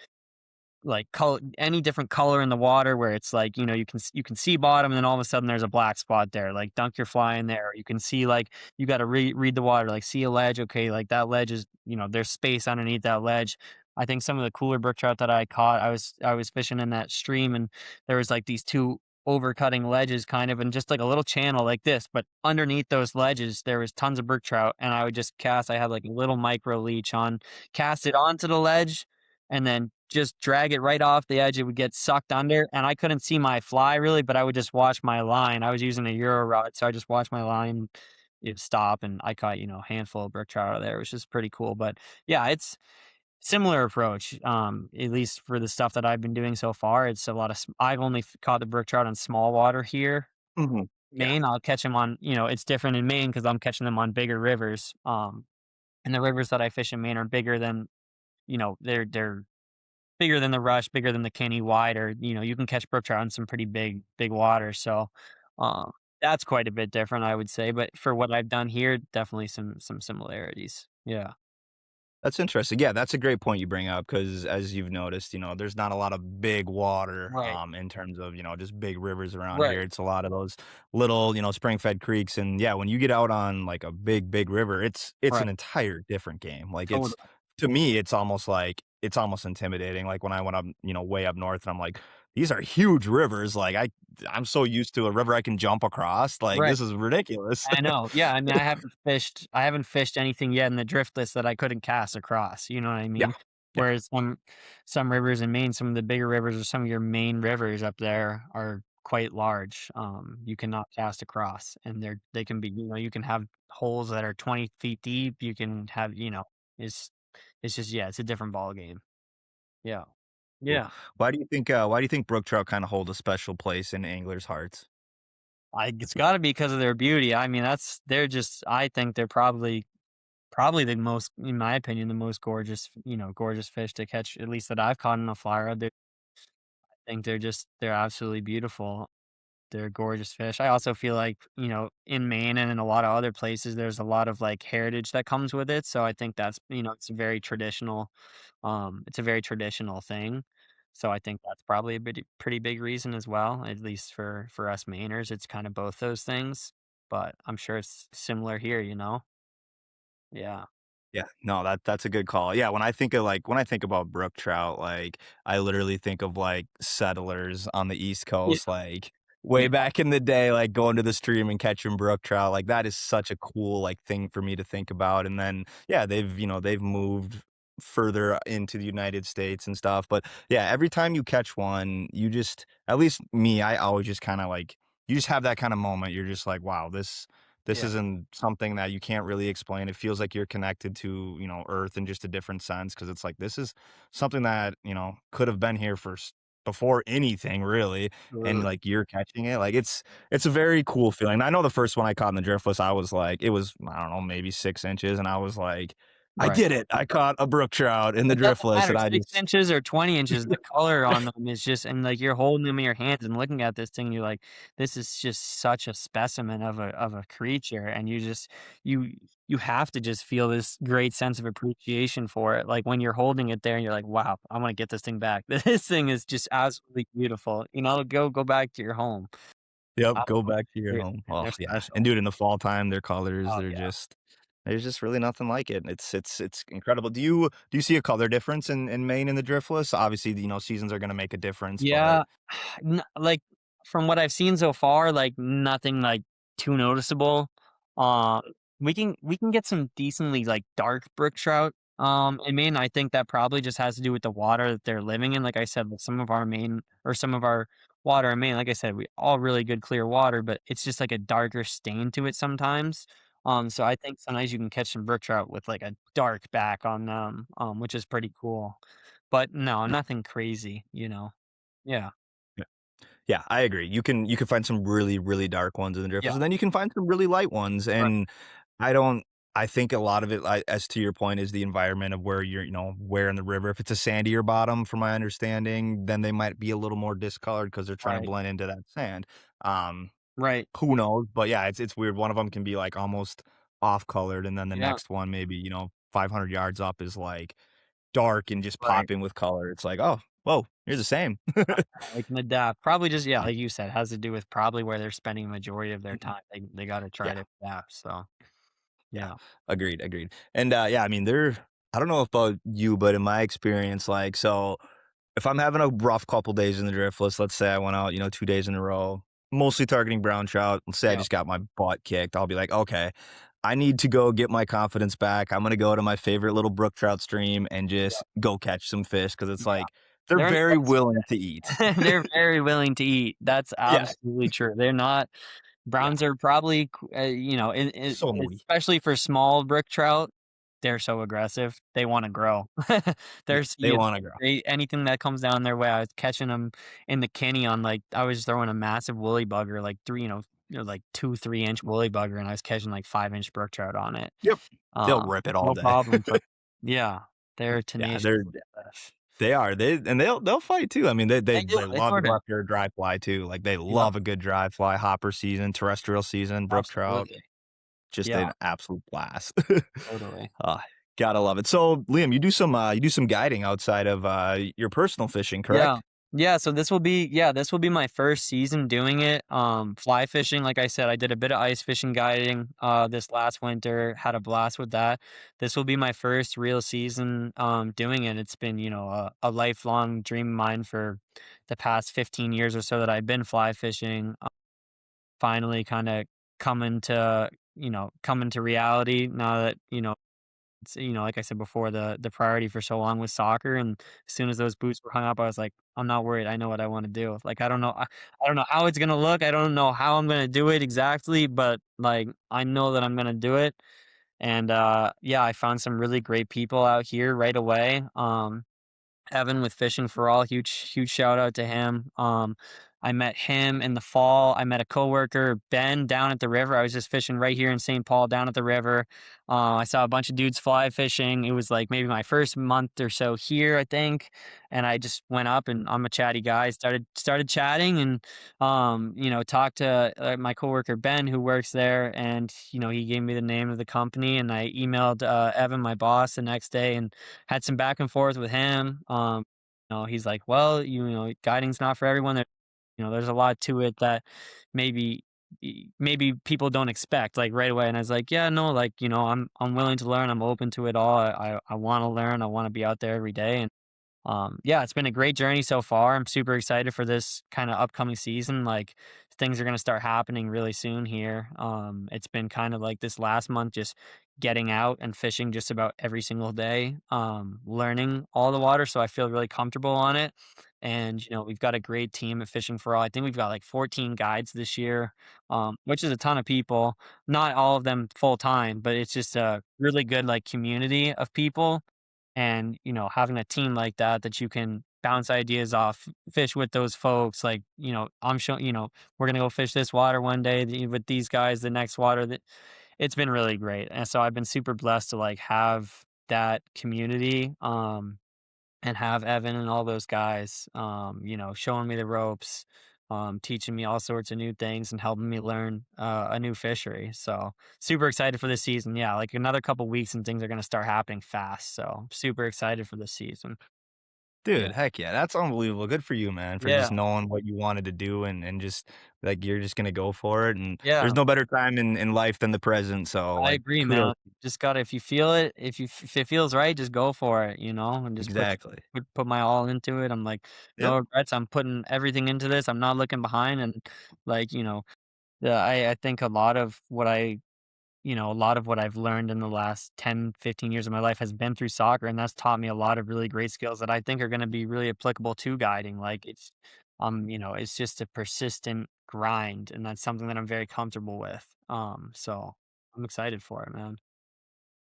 color in the water where it's like, you can see bottom and then all of a sudden there's a black spot there, like dunk your fly in there. You can see like you got to read the water, like see a ledge. Okay, like that ledge is, there's space underneath that ledge. I think some of the cooler brook trout that I caught, I was fishing in that stream and there was like these two overcutting ledges kind of and just like a little channel like this, but underneath those ledges there was tons of brook trout and I would just cast. I had like a little micro leech on, cast it onto the ledge and then just drag it right off the edge. It would get sucked under, and I couldn't see my fly really, but I would just watch my line. I was using a Euro rod, so I just watched my line it stop, and I caught a handful of brook trout out of there, which is pretty cool. But yeah, it's similar approach. At least for the stuff that I've been doing so far, it's a lot of. I've only caught the brook trout on small water here. Mhm. Yeah. Maine, I'll catch them on. It's different in Maine because I'm catching them on bigger rivers. And the rivers that I fish in Maine are bigger than they're bigger than the Rush, bigger than the Kenny, wider, you can catch brook trout in some pretty big water, so, um, that's quite a bit different, I would say, but for what I've done here, definitely some similarities. Yeah. That's interesting. Yeah, that's a great point you bring up because as you've noticed, there's not a lot of big water Right. in terms of, just big rivers around here. Right. It's a lot of those little, spring-fed creeks. And yeah, when you get out on like a big river, it's Right. an entire different game. Like it's Totally. to me, it's almost intimidating. Like when I went up, way up north and I'm like, these are huge rivers. Like I'm so used to a river I can jump across. Like Right. this is ridiculous. I know. Yeah, I mean, I haven't fished anything yet in the driftless that I couldn't cast across, you know what I Yeah. mean? Yeah. Whereas some rivers in Maine, some of the bigger rivers or some of your main rivers up there are quite large. You cannot cast across and they can be, you can have holes that are 20 feet deep. You can have, it's it's just yeah, it's a different ball game. Yeah. Cool. Yeah. Why do you think brook trout kinda hold a special place in anglers' hearts? It's gotta be because of their beauty. I mean, I think they're probably the most, in my opinion, the most gorgeous fish to catch, at least that I've caught in a fly rod. I think they're absolutely beautiful. They're gorgeous fish. I also feel like, in Maine and in a lot of other places, there's a lot of like heritage that comes with it. So I think it's a very traditional thing. So I think that's probably pretty big reason as well, at least for us Mainers. It's kind of both those things, but I'm sure it's similar here. Yeah. Yeah, no, that's a good call. Yeah, when I think about brook trout, like, I literally think of, like, settlers on the East Yeah. Coast, like, way Yeah. back in the day, like, going to the stream and catching brook trout, like, that is such a cool, like, thing for me to think about, and then, yeah, they've moved further into the United States and stuff, but, yeah, every time you catch one, you just at least me, I always just kinda, like you just have that kind of moment. You're just like, wow, this Yeah. isn't something that you can't really explain. It feels like you're connected to, Earth in just a different sense because it's like this is something that, could have been here before anything really, and Absolutely. like you're catching it. Like it's a very cool feeling. I know the first one I caught in the driftless, I was like, it was, I don't know, maybe 6 inches, and I was like, I Right. did it. I caught a brook trout in the It doesn't driftless, matter, and I 6 just inches or 20 inches, the color on them is just and, like, you're holding them in your hands and looking at this thing, and you're like, "This is just such a specimen of a creature," and you you have to just feel this great sense of appreciation for it, like, when you're holding it there and you're like, "Wow, I wanna get this thing back." This thing is just absolutely beautiful, go back to your home. Yep, go Absolutely back to your great, home. and Oh, they're yeah, special. and dude, in the fall time, their colors, Oh, yeah. there's just really nothing like it. It's incredible. Do you see a color difference in Maine and the driftless? Obviously, seasons are gonna make a difference, but Yeah, like, from what I've seen so far, like, nothing, like, too noticeable. Um, we can get some decently, like, dark brook trout, in Maine. I think that probably just has to do with the water that they're living in. Like I said, with some of our water in Maine, like I said, we all really good clear water, but it's just, like, a darker stain to it sometimes. So I think sometimes you can catch some brook trout with, like, a dark back on them, which is pretty cool. But no, nothing crazy, you know? Yeah. yeah. Yeah, I agree. You can find some really, really dark ones in the driftless, Yeah. and then you can find some really light ones, Right. and I don't I think a lot of it, as to your point, is the environment of where where in the river. If it's a sandier bottom, from my understanding, then they might be a little more discolored because 'cause they're trying to Right. blend into that sand. Um, Right. who knows? But yeah, it's weird. One of them can be, like, almost off colored, and then the Yeah. next one maybe, 500 yards up is, like, dark and just Right. popping with color. It's like, "Oh, whoa, you're the same." They can adapt. Probably just yeah, like you said, has to do with probably where they're spending a majority of their time. They gotta try Yeah. to adapt, so, Yeah. yeah. Agreed, agreed. And, yeah, I mean, I don't know about you, but in my experience, like, so if I'm having a rough couple days in the driftless, let's say I went out, 2 days in a row, mostly targeting brown trout. Let's say I Yeah. just got my butt kicked. I'll be like, "Okay, I need to go get my confidence back. I'm gonna go to my favorite little brook trout stream and Yeah. just go catch some fish because it's Yeah. like, they're They're in a very place willing to eat." they're very willing to eat. That's Yeah, absolutely true. They're not yeah. Browns are probably, So moody. especially for small brook trout, they're so aggressive. They wanna grow. Yeah, There's they you wanna grow. they anything that comes down their way, I was catching them in the Kenny on, like I was throwing a massive woolly bugger, like 3, like 2, 3-inch woolly bugger, and I was catching, like, 5-inch brook trout on it. Yep. They'll rip it all No day. problem, but yeah, they're Yeah, tenacious they're with fish. They are, they'll fight too. I mean, They do, they they love to sure go do. after a dry fly too, like, they Yeah, love a good dry fly, hopper season, terrestrial season, brook trout, absolutely. just Yeah, an absolute blast. totally. Ah, gotta love it. So, Liam, you do some guiding outside of, your personal fishing, Yeah. correct? Yeah, so this will be my first season doing it. Fly fishing, like I said, I did a bit of ice fishing guiding this last winter, had a blast with that. This will be my first real season doing it. It's been, a lifelong dream of mine for the past 15 years or so that I've been fly fishing. Finally kind of coming to reality now that, it's, like I said before, the priority for so long was soccer, and as soon as those boots were hung up, I was like, "I'm not worried. I know what I wanna do." Like, I don't know how it's gonna look. I don't know how I'm gonna do it exactly, but, like, I know that I'm gonna do it, and, yeah, I found some really great people out here right away. Evan with Fishing for All, huge shout out to him. I met him in the fall. I met a coworker, Ben, down at the river. I was just fishing right here in St. Paul down at the river. I saw a bunch of dudes fly fishing. It was like maybe my first month or so here, I think. And I just went up and I'm a chatty guy. Started chatting and talked to my coworker Ben who works there, and he gave me the name of the company, and I emailed Evan, my boss, the next day, and had some back and forth with him. He's like, "Well, guiding's not for everyone. There's a lot to it that maybe maybe people don't expect like right away." And I was like, "Yeah, no, like I'm willing to learn. I'm open to it all. I want to learn. I want to be out there every day." And yeah, it's been a great journey so far. I'm super excited for this kind of upcoming season. Like things are going to start happening really soon here. It's been kind of like this last month, just getting out and fishing just about every single day, learning all the water, so I feel really comfortable on it. And, we've got a great team at Fishing for All. I think we've got like 14 guides this year, which is a ton of people. Not all of them full time, but it's just a really good like community of people. And, having a team like that that you can bounce ideas off, fish with those folks. Like, I'm showing, we're gonna go fish this water one day with these guys, the next water that it's been really great. And so I've been super blessed to like have that community, and have Evan and all those guys, showing me the ropes, teaching me all sorts of new things and helping me learn a new fishery. So super excited for this season. Yeah, like another couple weeks and things are going to start happening fast. So super excited for this season. Dude, Yeah. heck yeah, that's unbelievable. Good for you, man, for Yeah. just knowing what you wanted to do and just like you're just gonna go for it. And there's Yeah. no better time in life than the present. So I like agree, kudos. man. Just gotta, if you feel it, if it feels right, just go for it, and just Exactly. put my all into it. I'm like, Yep. no regrets. I'm putting everything into this. I'm not looking behind. And like, yeah, I think a lot of what I've learned in the last 10, 15 years of my life has been through soccer, and that's taught me a lot of really great skills that I think are going to be really applicable to guiding. Like it's just a persistent grind, and that's something that I'm very comfortable with. So I'm excited for it, man.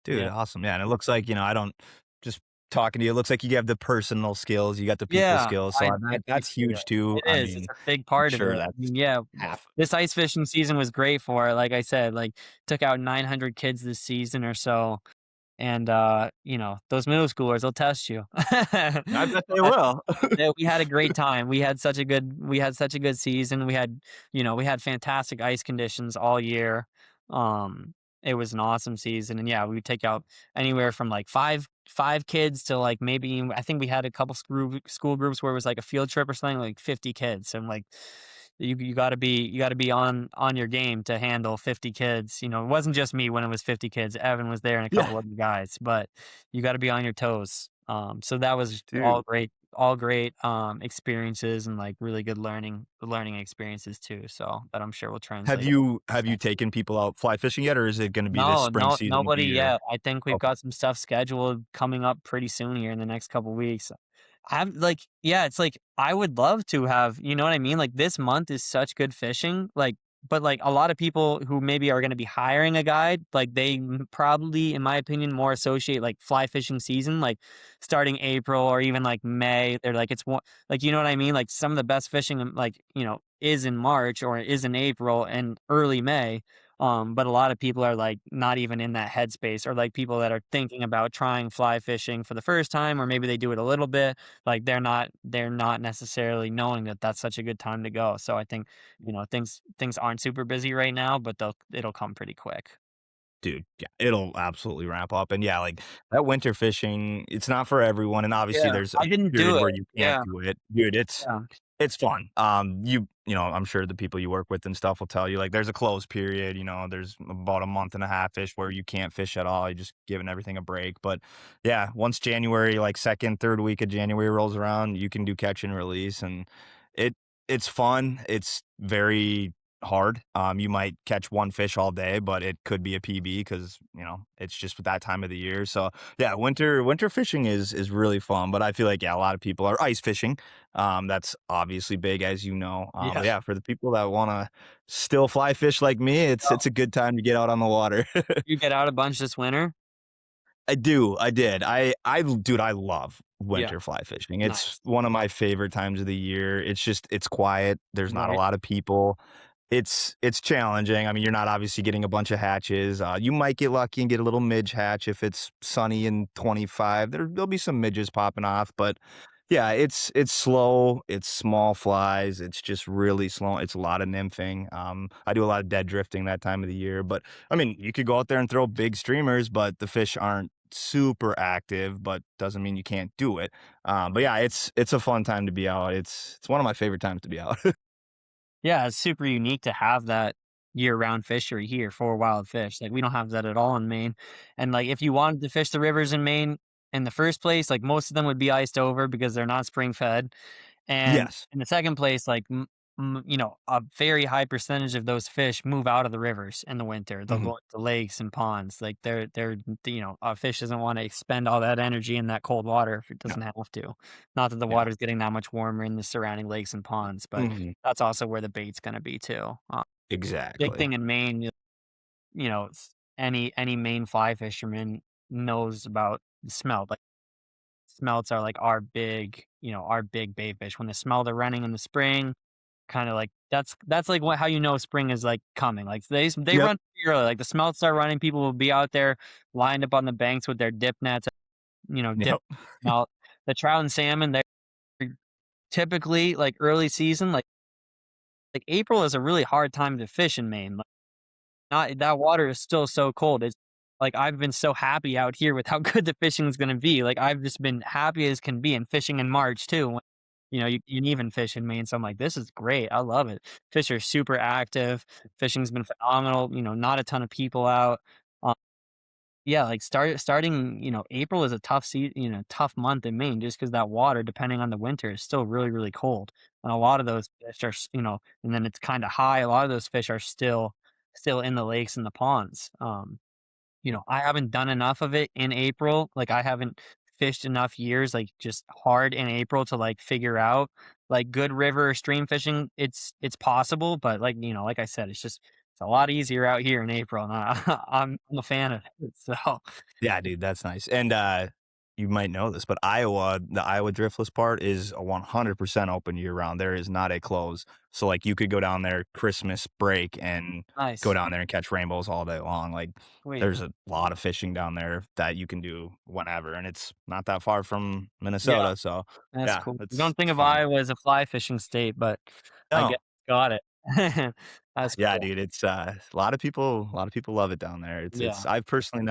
Dude, Yeah. awesome. Yeah, and it looks like, I don't just talking to you, it looks like you have the personal skills, you got the people Yeah, skills, so I that's appreciate it. huge too. I It is, it's mean, a big I'm part of sure it. I that's mean, yeah, half of this ice fishing season was great for it. Like I said, like took out 900 kids this season or so. And, those middle schoolers, they'll test you. it. I bet they But, will. yeah, we had a great time. We had such a good season. We had fantastic ice conditions all year. It was an awesome season, and, yeah, we would take out anywhere from, like, five kids to, like, maybe I think we had a couple school groups where it was, like, a field trip or something, like, 50 kids, and, like, you gotta be on your game to handle 50 kids. It wasn't just me when it was 50 kids. Evan was there and a Yeah, couple other guys, but you gotta be on your toes. So that was dude. all great experiences and like really good learning experiences too. So that I'm sure will Have translate you this have you next year. taken people out fly fishing yet, or is it gonna be this No, spring no, season will be nobody your yet. I think we've okay. got some stuff scheduled coming up pretty soon here in the next couple weeks. I'm like, yeah, it's like I would love to have, you know what I mean? Like this month is such good fishing. Like, but like a lot of people who maybe are going to be hiring a guide, like they probably, in my opinion, more associate like fly fishing season, like starting April or even like May. They're like, it's more like, you know what I mean? Like some of the best fishing, like, is in March or is in April and early May. But a lot of people are like not even in that headspace, or like people that are thinking about trying fly fishing for the first time, or maybe they do it a little bit, like they're not necessarily knowing that that's such a good time to go. So I think, things aren't super busy right now, but it'll come pretty quick. Dude, yeah, it'll absolutely ramp up, and yeah, like, that winter fishing, it's not for everyone, and obviously Yeah, there's a I didn't do period it. where you can't Yeah, do it. Dude, yeah, it's fun. I'm sure the people you work with and stuff will tell you, like, there's a closed period, there's about a month and a half-ish where you can't fish at all, you're just giving everything a break, but, yeah, once January, like, 2nd, 3rd week of January rolls around, you can do catch and release, and it it's fun, it's very hard. You might catch one fish all day, but it could be a PB because it's just that time of the year. So yeah, winter fishing is really fun. But I feel like yeah, a lot of people are ice fishing. That's obviously big, as you know. yeah. But yeah, for the people that want to still fly fish like me, it's a good time to get out on the water. You get out a bunch this winter? I do, I did. Dude, I love Yeah, winter fly fishing. It's nice. one of my favorite times of the year. It's quiet. There's not a Right. lot of people. It's challenging. I mean, you're not obviously getting a bunch of hatches. You might get lucky and get a little midge hatch if it's sunny and 25. There'll be some midges popping off, but yeah, it's slow. It's small flies. It's just really slow. It's a lot of nymphing. I do a lot of dead drifting that time of the year, but I mean, you could go out there and throw big streamers, but the fish aren't super active, but doesn't mean you can't do it. But yeah, it's a fun time to be out. It's one of my favorite times to be out. Yeah, it's super unique to have that year-round fishery here for wild fish. Like we don't have that at all in Maine. And like if you wanted to fish the rivers in Maine in the first place, like most of them would be iced over because they're not spring fed. And Yes. in the second place, like a very high percentage of those fish move out of the rivers in the winter. They'll Mhm. go into lakes and ponds. Like a fish doesn't want to expend all that energy in that cold water if it Yeah, doesn't have to. Not that the yeah. water's getting that much warmer in the surrounding lakes and ponds, but Mhm. that's also where the bait's going to be too. Big Exactly. thing in Maine, any Maine fly fisherman knows about the smelt. Like smelts are like our big bait fish. When the smelt are running in the spring, kinda like that's like what how you know spring is, like, coming, like, they Yep, run pretty early, like, the smelts start running, people will be out there lined up on the banks with their dip nets, dip yep. smelt. The trout and salmon, they're typically, like, early season, like, April is a really hard time to fish in Maine, like, not that water is still so cold, it's like, I've been so happy out here with how good the fishing is gonna be, like, I've just been happy as can be, and fishing in March too, you can even fish in Maine, so I'm like, "This is great, I love it." Fish are super active, fishing's been phenomenal, not a ton of people out. Um, yeah, like, starting, April is a tough month in Maine just because that water, depending on the winter, is still really, really cold, and a lot of those fish are and then it's kinda high, a lot of those fish are still in the lakes and the ponds. I haven't done enough of it in April. Like, I haven't fished enough years, like, just hard in April to, like, figure out, like, good river or stream fishing. It's possible, but, like I said, it's a lot easier out here in April, and I'm a fan of it, so Yeah, dude, that's nice, and, you might know this, but the Iowa driftless part is a 100% open year-round, there is not a close, so, like, you could go down there Christmas break and go nice. down there and catch rainbows all day long, like, Sweet. there's a lot of fishing down there that you can do whenever, and it's not that far from Yeah, Minnesota, so, that's yeah, cool. You it's don't think it's of fun. Iowa as a fly fishing state, but I guess No. got it. That's Yeah, cool. dude, it's, a lot of people love it down there. It's Yeah. I've personally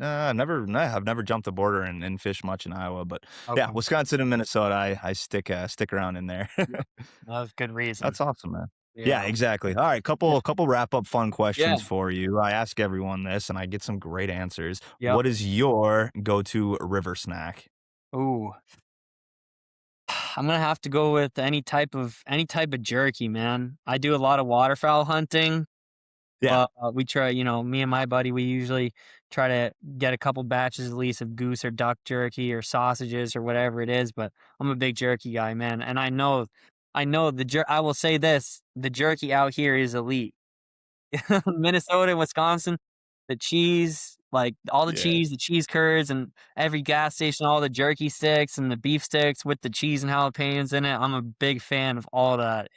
I've never jumped the border and fished much in Iowa, but yeah, Okay. Wisconsin and Minnesota, I stick around in there. Yeah. That's good reason. That's awesome, man. Yeah, Yeah. exactly. All right, Yeah. couple wrap up fun Yeah. questions for you. I ask everyone this, and I get some great answers. Yep. What is your go-to river snack? Ooh. I'm gonna have to go with any type of jerky, man. I do a lot of waterfowl hunting, Yeah, but we try, me and my buddy, we usually try to get a couple batches at least of goose or duck jerky or sausages or whatever it is. But I'm a big jerky guy, man, and I know I will say this: the jerky out here is elite. Minnesota and Wisconsin, the cheese, like all the yeah. cheese, the cheese curds, and every gas station, all the jerky sticks and the beef sticks with the cheese and jalapenos in it. I'm a big fan of all that.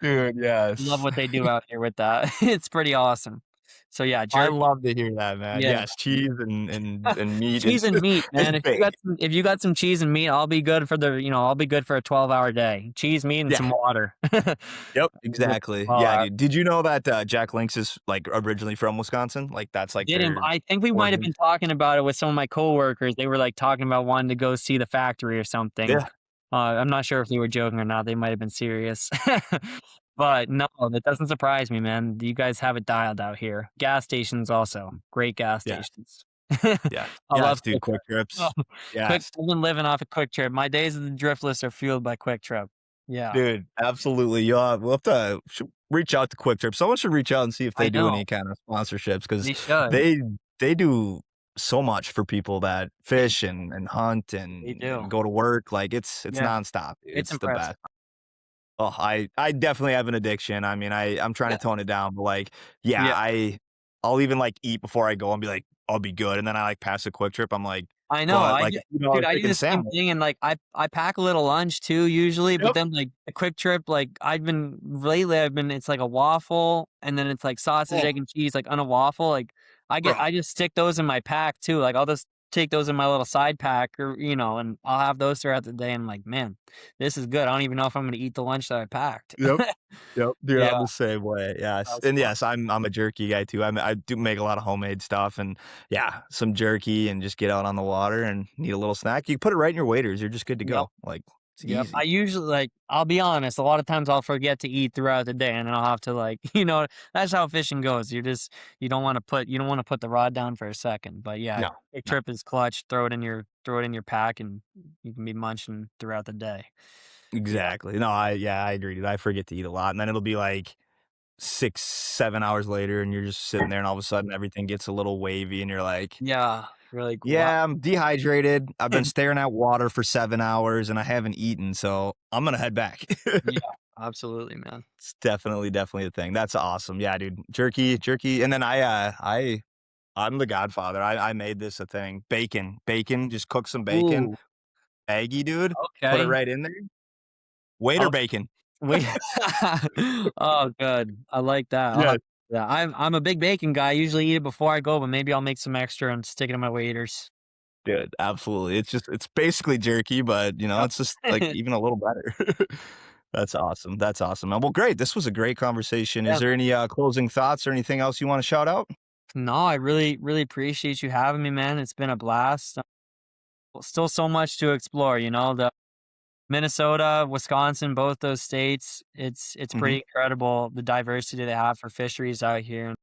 Dude, Love yes. what they do out here with that. It's pretty awesome. So yeah, I jerky. love to hear that, man. Yeah. Yes, cheese and meat Cheese is and meat, is man. If you big. got some, if you got some cheese and meat, I'll be good for a 12-hour day. Cheese, meat, and Yeah. some water. Yep, With exactly. all Yeah, that. dude. Did you know that, Jack Link's is, like, originally from Wisconsin? Like, that's, like, Didn't their I think we might have origins? been talking about it with some of my coworkers. They were, like, talking about wanting to go see the factory or something. Yeah, I'm not sure if they were joking or not. They might have been serious. But no, that doesn't surprise me, man. You guys have it dialed out here. Gas stations also, great gas yeah, stations. yeah. I love Yes, dude, Quick Quick Trip. Trips. Oh, Quick Yes. I've been living off a Quick Trip. My days of the Driftless are fueled by Quick Trip. Yeah, Dude, absolutely. We'll have to reach out to Quick Trip. Someone should reach out and see if I they do know. any kind of sponsorships because They should. they they do so much for people that They fish and hunt they and do. go to work. Like, it's Yeah, nonstop, dude. it's It's the impressive. best. Oh, I definitely have an addiction. I mean, I'm trying Yeah, to tone it down, but, like, yeah, yeah. I'll even, like, eat before I go and be like, "I'll be good," and then I, like, pass a Quick Trip, I'm like, I know, "But, I like, do a dude, I do chicken the same sandwich." thing, and, like, I pack a little lunch too usually, but Yep. then, like, a quick trip, like, I've been it's like a waffle, and then it's, like, sausage, Oh, egg, and cheese, like, on a waffle, like, bro. I just stick those in my pack too, like, I'll just take those in my little side pack or, and I'll have those throughout the day, and I'm like, "Man, this is good, I don't even know if I'm gonna eat the lunch that I packed." Yep. Yep, dude, Yeah, I'm the same way, yes, that's and fun. yes, I'm a jerky guy too, I do make a lot of homemade stuff and, yeah, some jerky and just get out on the water and need a little snack, you put it right in your waders, you're just good to Yep. go, like, it's Yep. I easy. usually I'll be honest, a lot of times I'll forget to eat throughout the day and then I'll have to that's how fishing goes. You don't want to put the rod down for a second. But yeah, No, a no. trip is clutch. Throw it in your pack and you can be munching throughout the day. Yeah. Exactly. No, I agree, dude. I forget to eat a lot, and then it'll be like 6, 7 hours later, and you're just sitting there, and all of a sudden everything gets a little wavy, and you're like, Yeah, you're like, "Wow." "Yeah, I'm dehydrated. I've been staring at water for 7 hours, and I haven't eaten, so I'm gonna head back." Yeah, absolutely, man. It's definitely a thing. That's awesome. Yeah, dude. Jerky, and then I'm the godfather. I made this a thing. Bacon, just cook some bacon, Ooh, eggy, dude, put it okay. right in there. Waiter Oh, bacon. we oh, good. I like that. I'll Yeah. have yeah, I'm a big bacon guy. I usually eat it before I go, but maybe I'll make some extra and stick it in my waders. Dude, absolutely. It's basically jerky, but, it's just, like, Yep. even a little better. That's awesome, that's awesome. Well, great. This was a great conversation. Is Yeah, there man. any, closing thoughts or anything else you wanna shout out? No, I really, really appreciate you having me, man. It's been a blast. Still so much to explore, the Minnesota, Wisconsin, both those states, it's Mhm. pretty incredible the diversity they have for fisheries out here.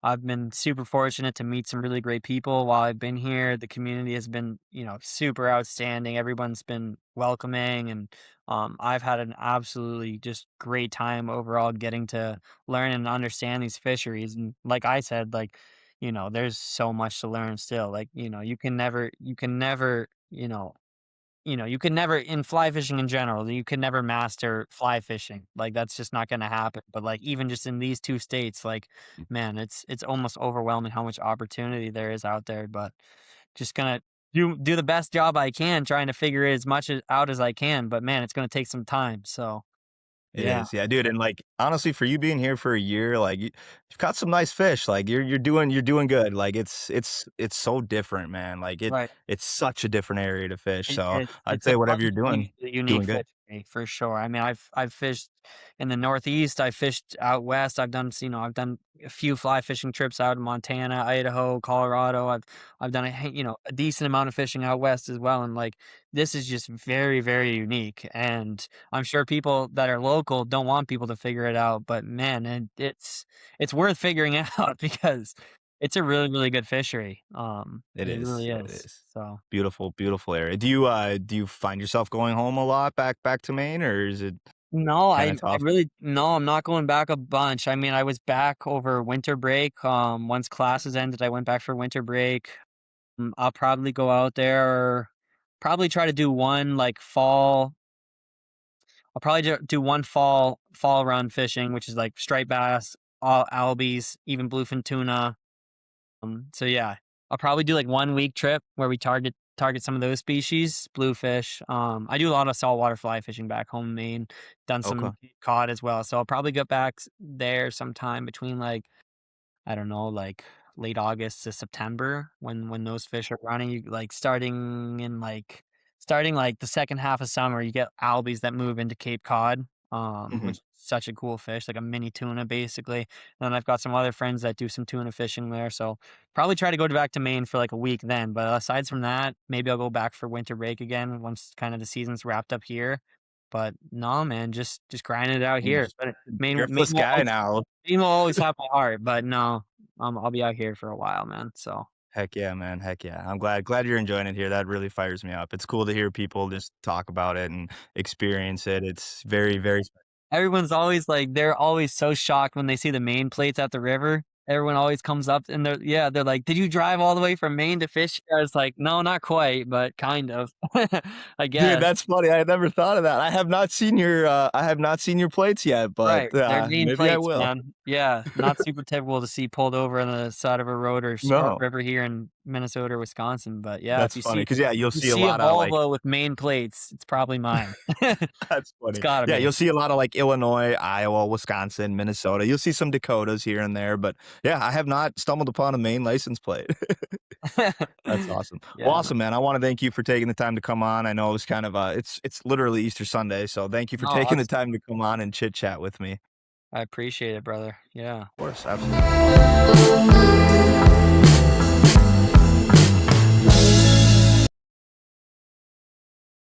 I've been super fortunate to meet some really great people while I've been here. The community has been, super outstanding. Everyone's been welcoming, and I've had an absolutely just great time overall getting to learn and understand these fisheries. And like I said, like, there's so much to learn still. Like, you can never in fly fishing in general, you can never master fly fishing. Like that's just not gonna happen. But like even just in these 2 states, like, man, it's almost overwhelming how much opportunity there is out there. But just gonna do the best job I can trying to figure as much out as I can. But man, it's gonna take some time. So It yeah. is, yeah, dude, and, like, honestly, for you being here for a year, like, you've caught some nice fish, like, you're doing good, like, it's so different, man, like, Right. it's such a different area to fish, so I'd It's a say whatever you're funky, doing, unique doing good. fish to me for sure. I mean, I've fished in the Northeast. I fished out west. I've done a few fly fishing trips out in Montana, Idaho, Colorado. I've done a decent amount of fishing out west as well. And like this is just very, very unique. And I'm sure people that are local don't want people to figure it out, but man, it's worth figuring out because it's a really, really good fishery. It It is, really it is. is. So. Beautiful, beautiful area. Do you find yourself going home a lot back to Maine, or is it No, kinda I tough? really no, I'm not going back a bunch. I mean, I was back over winter break. Once classes ended, I went back for winter break. I'll probably go out there, probably try to do one like fall. I'll probably do one fall run fishing, which is like striped bass, all albies, even bluefin tuna. So yeah, I'll probably do like 1 week trip where we target some of those species, bluefish. I do a lot of saltwater fly fishing back home in Maine. Done Okay. some cod as well. So I'll probably get back there sometime between like I don't know, like late August to September when those fish are running. You like starting like the second half of summer, you get albies that move into Cape Cod, Mhm. which is such a cool fish, like a mini tuna basically. And then I've got some other friends that do some tuna fishing there. So probably try to go back to Maine for like a week then. But aside from that, maybe I'll go back for winter break again once kind of the season's wrapped up here. But no, man, just grinding it out I'm here. just But Maine driftless will guy now. Maine will always have my heart, but no, I'll be out here for a while, man, so Heck yeah, man. Heck yeah. I'm glad you're enjoying it here. That really fires me up. It's cool to hear people just talk about it and experience it. It's very everyone's always like they're always so shocked when they see the Maine plates at the river. Everyone always comes up and they're like, "Did you drive all the way from Maine to fish here?" I was like, "No, not quite, but kind of." I Dude, guess. that's funny. I had never thought of that. I have not seen your plates yet, but, Right, they're Maine maybe I plates, will. man. Yeah, not super typical to see pulled over on the side of a road or No, river here in Minnesota or Wisconsin, but yeah, that's funny because yeah, you'll if you see a see a lot of, like Volvo with Maine plates, it's probably mine. that's It's funny. gotta Yeah, be. you'll see a lot of, like, Illinois, Iowa, Wisconsin, Minnesota. You'll see some Dakotas here and there, but, yeah, I have not stumbled upon a Maine license plate. That's awesome. Well, Yeah, man. awesome, man. I wanna thank you for taking the time to come on. I know it was kind of, it's literally Easter Sunday, so thank you for No, taking the time to come on and chit chat with me. I appreciate it, brother. Yeah. Of course, absolutely.